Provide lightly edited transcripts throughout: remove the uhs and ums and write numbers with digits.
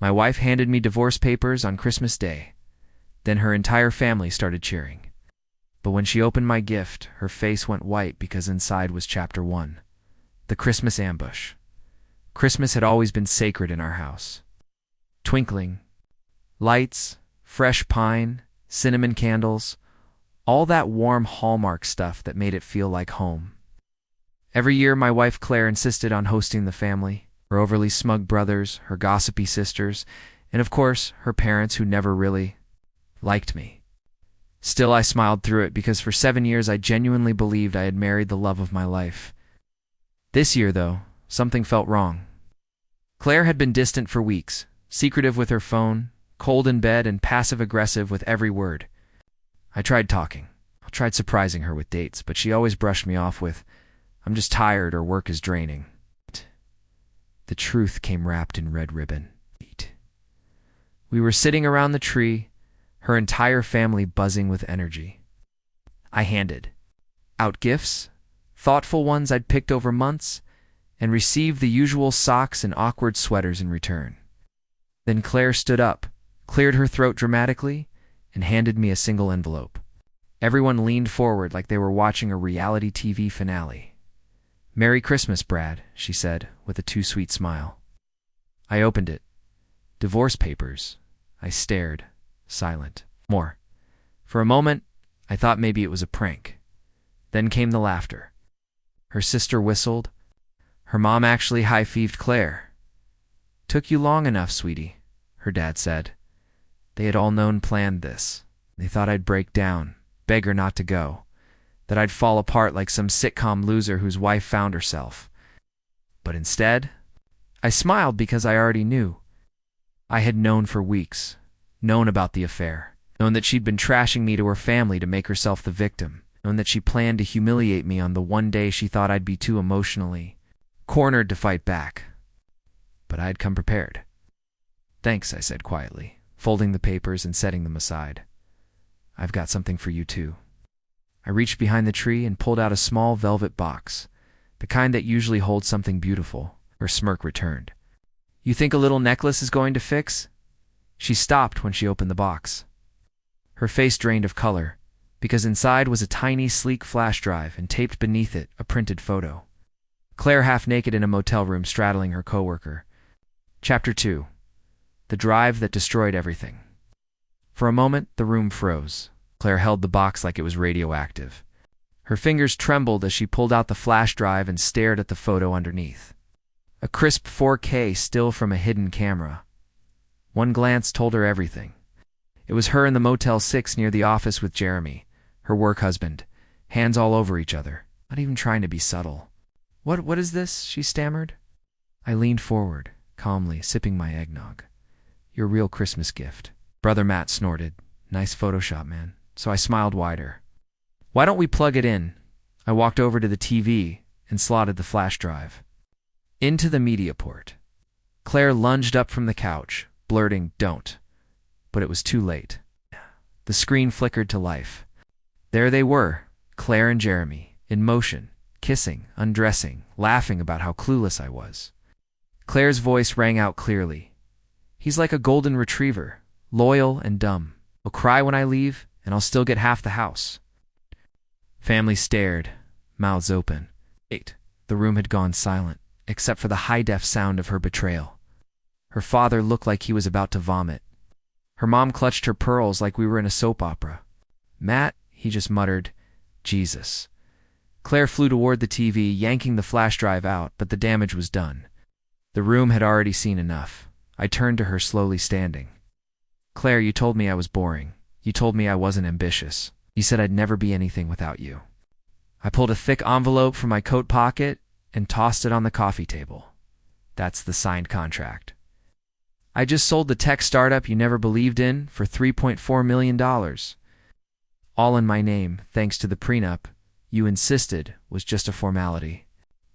My wife handed me divorce papers on Christmas Day. Then her entire family started cheering. But when she opened my gift, her face went white because inside was Chapter 1, the Christmas ambush. Christmas had always been sacred in our house. Twinkling, lights, fresh pine, cinnamon candles, all that warm Hallmark stuff that made it feel like home. Every year, my wife Claire insisted on hosting the family, her overly smug brothers, her gossipy sisters, and of course, her parents who never really liked me. Still, I smiled through it because for 7 years I genuinely believed I had married the love of my life. This year, though, something felt wrong. Claire had been distant for weeks, secretive with her phone, cold in bed, and passive-aggressive with every word. I tried talking. I tried surprising her with dates, but she always brushed me off with, "I'm just tired or work is draining." The truth came wrapped in red ribbon. We were sitting around the tree, her entire family buzzing with energy. I handed out gifts, thoughtful ones I'd picked over months, and received the usual socks and awkward sweaters in return. Then Claire stood up, cleared her throat dramatically, and handed me a single envelope. Everyone leaned forward like they were watching a reality TV finale. "Merry Christmas, Brad," she said, with a too-sweet smile. I opened it. Divorce papers. I stared, silent. More. For a moment, I thought maybe it was a prank. Then came the laughter. Her sister whistled. Her mom actually high-fived Claire. "Took you long enough, sweetie," her dad said. They had all planned this. They thought I'd break down, beg her not to go, that I'd fall apart like some sitcom loser whose wife found herself. But instead, I smiled because I already knew. I had known for weeks, known about the affair, known that she'd been trashing me to her family to make herself the victim, known that she planned to humiliate me on the one day she thought I'd be too emotionally cornered to fight back. But I'd come prepared. "Thanks," I said quietly, folding the papers and setting them aside. "I've got something for you too." I reached behind the tree and pulled out a small velvet box, the kind that usually holds something beautiful. Her smirk returned. "You think a little necklace is going to fix?" She stopped when she opened the box. Her face drained of color, because inside was a tiny, sleek flash drive and taped beneath it a printed photo. Claire half naked in a motel room straddling her coworker. Chapter 2. The Drive That Destroyed Everything. For a moment, the room froze. Claire held the box like it was radioactive. Her fingers trembled as she pulled out the flash drive and stared at the photo underneath. A crisp 4K still from a hidden camera. One glance told her everything. It was her in the Motel 6 near the office with Jeremy, her work husband, hands all over each other, not even trying to be subtle. What is this?" she stammered. I leaned forward, calmly, sipping my eggnog. "Your real Christmas gift." Brother Matt snorted. "Nice Photoshop, man." So I smiled wider. "Why don't we plug it in?" I walked over to the TV and slotted the flash drive into the media port. Claire lunged up from the couch, blurting, "Don't." But it was too late. The screen flickered to life. There they were, Claire and Jeremy, in motion, kissing, undressing, laughing about how clueless I was. Claire's voice rang out clearly. "He's like a golden retriever, loyal and dumb. He'll cry when I leave, and I'll still get half the house." Family stared, mouths open. The room had gone silent, except for the high-def sound of her betrayal. Her father looked like he was about to vomit. Her mom clutched her pearls like we were in a soap opera. "Matt," he just muttered, "Jesus." Claire flew toward the TV, yanking the flash drive out, but the damage was done. The room had already seen enough. I turned to her, slowly standing. "Claire, you told me I was boring. You told me I wasn't ambitious. You said I'd never be anything without you." I pulled a thick envelope from my coat pocket and tossed it on the coffee table. "That's the signed contract. I just sold the tech startup you never believed in for $3.4 million. All in my name, thanks to the prenup you insisted was just a formality."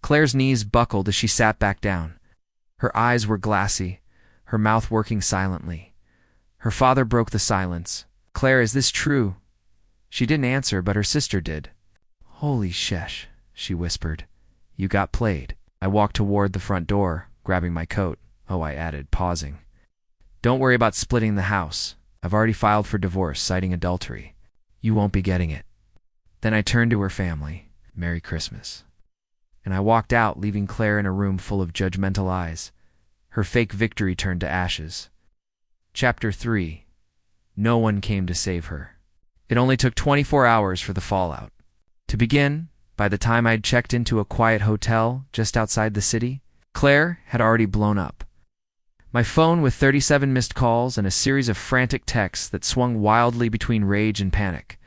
Claire's knees buckled as she sat back down. Her eyes were glassy, her mouth working silently. Her father broke the silence. "Claire, is this true?" She didn't answer, but her sister did. "Holy shesh," she whispered. "You got played." I walked toward the front door, grabbing my coat. "Oh," I added, pausing. Don't worry about splitting the house. I've already filed for divorce, citing adultery. You won't be getting it. Then I turned to her family. Merry Christmas. And I walked out, leaving Claire in a room full of judgmental eyes. Her fake victory turned to ashes. Chapter 3. No one came to save her. It only took 24 hours for the fallout. To begin, by the time I'd checked into a quiet hotel just outside the city, Claire had already blown up. My phone with 37 missed calls and a series of frantic texts that swung wildly between rage and panic.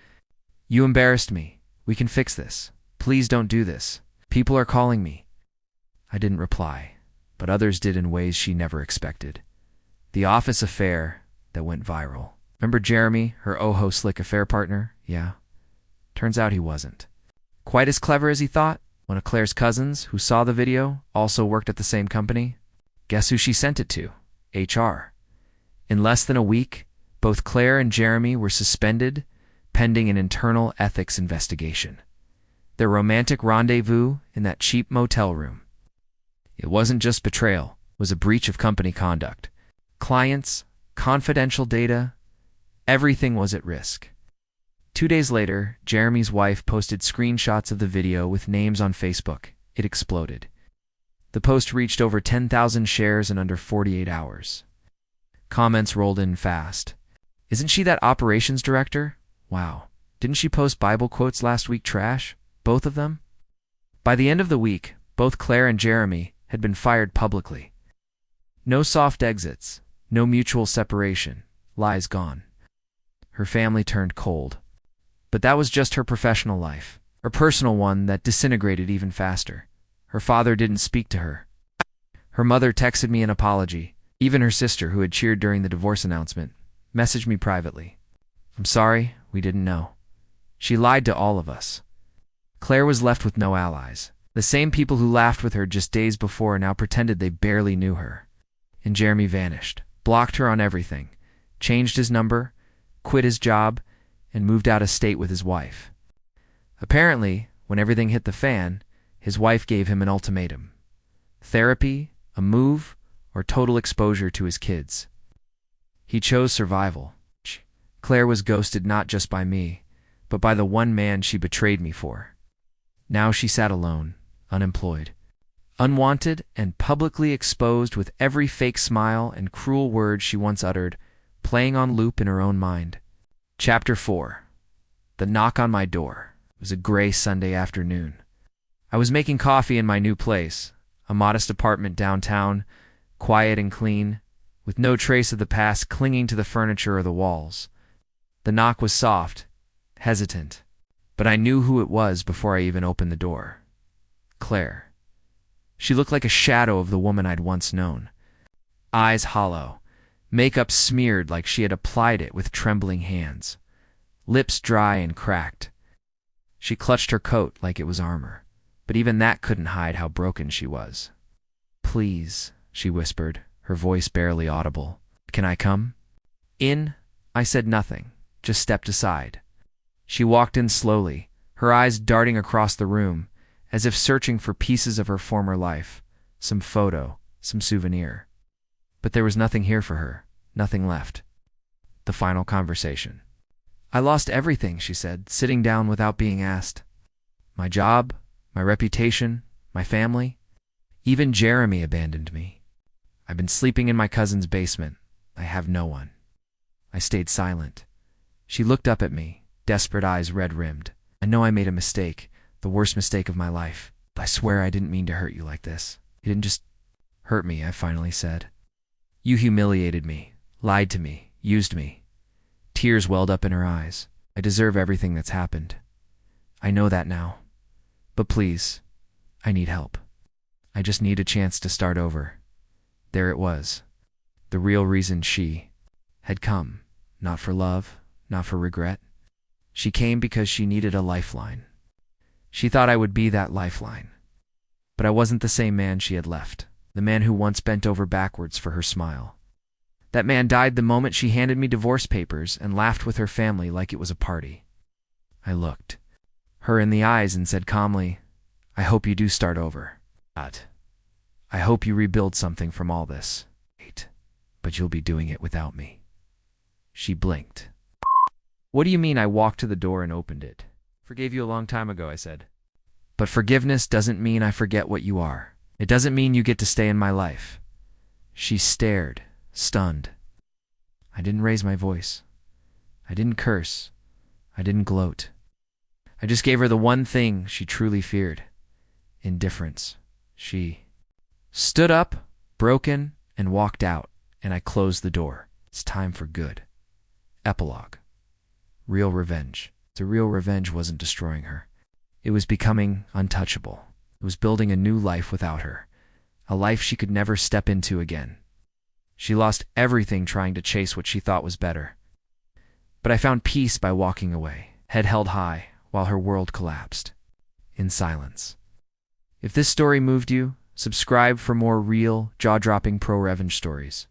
You embarrassed me. We can fix this. Please don't do this. People are calling me. I didn't reply, but others did in ways she never expected. The office affair that went viral. Remember Jeremy, her oh-ho slick affair partner? Yeah. Turns out he wasn't. Quite as clever as he thought. One of Claire's cousins, who saw the video, also worked at the same company. Guess who she sent it to? HR. In less than a week, both Claire and Jeremy were suspended, pending an internal ethics investigation. Their romantic rendezvous in that cheap motel room. It wasn't just betrayal, it was a breach of company conduct. Clients, confidential data, everything was at risk. 2 days later, Jeremy's wife posted screenshots of the video with names on Facebook. It exploded. The post reached over 10,000 shares in under 48 hours. Comments rolled in fast. Isn't she that operations director? Wow. Didn't she post Bible quotes last week? Trash? Both of them? By the end of the week, both Claire and Jeremy had been fired publicly. No soft exits, no mutual separation, lies gone. Her family turned cold. But that was just her professional life. Her personal one that disintegrated even faster. Her father didn't speak to her. Her mother texted me an apology. Even her sister, who had cheered during the divorce announcement, messaged me privately. I'm sorry, we didn't know. She lied to all of us. Claire was left with no allies. The same people who laughed with her just days before now pretended they barely knew her. And Jeremy vanished, blocked her on everything, changed his number, quit his job, and moved out of state with his wife. Apparently, when everything hit the fan, his wife gave him an ultimatum. Therapy, a move, or total exposure to his kids. He chose survival. Claire was ghosted not just by me, but by the one man she betrayed me for. Now she sat alone, unemployed, unwanted and publicly exposed, with every fake smile and cruel word she once uttered playing on loop in her own mind. Chapter 4. The knock on my door. It was a gray Sunday afternoon. I was making coffee in my new place, a modest apartment downtown, quiet and clean, with no trace of the past clinging to the furniture or the walls. The knock was soft, hesitant, but I knew who it was before I even opened the door. Claire. She looked like a shadow of the woman I'd once known. Eyes hollow, makeup smeared like she had applied it with trembling hands, lips dry and cracked. She clutched her coat like it was armor, but even that couldn't hide how broken she was. Please, she whispered, her voice barely audible. Can I come? In? I said nothing, just stepped aside. She walked in slowly, her eyes darting across the room, as if searching for pieces of her former life, some photo, some souvenir. But there was nothing here for her, nothing left. The final conversation. I lost everything, she said, sitting down without being asked. My job, my reputation, my family. Even Jeremy abandoned me. I've been sleeping in my cousin's basement. I have no one. I stayed silent. She looked up at me, desperate eyes red-rimmed. I know I made a mistake, the worst mistake of my life. I swear I didn't mean to hurt you like this. You didn't just hurt me, I finally said. You humiliated me, lied to me, used me. Tears welled up in her eyes. I deserve everything that's happened. I know that now. But please, I need help. I just need a chance to start over. There it was. The real reason she had come. Not for love, not for regret. She came because she needed a lifeline. She thought I would be that lifeline. But I wasn't the same man she had left, the man who once bent over backwards for her smile. That man died the moment she handed me divorce papers and laughed with her family like it was a party. I looked her in the eyes and said calmly, I hope you do start over. I hope you rebuild something from all this. but you'll be doing it without me." She blinked. "What do you mean?" I walked to the door and opened it. "Forgave you a long time ago," I said. "But forgiveness doesn't mean I forget what you are. It doesn't mean you get to stay in my life." She stared, stunned. I didn't raise my voice. I didn't curse. I didn't gloat. I just gave her the one thing she truly feared: indifference. She stood up, broken, and walked out, and I closed the door. It's time for good. Epilogue. Real revenge. The real revenge wasn't destroying her. It was becoming untouchable. It was building a new life without her, a life she could never step into again. She lost everything trying to chase what she thought was better. But I found peace by walking away, head held high, while her world collapsed. In silence. If this story moved you, subscribe for more real, jaw-dropping pro-revenge stories.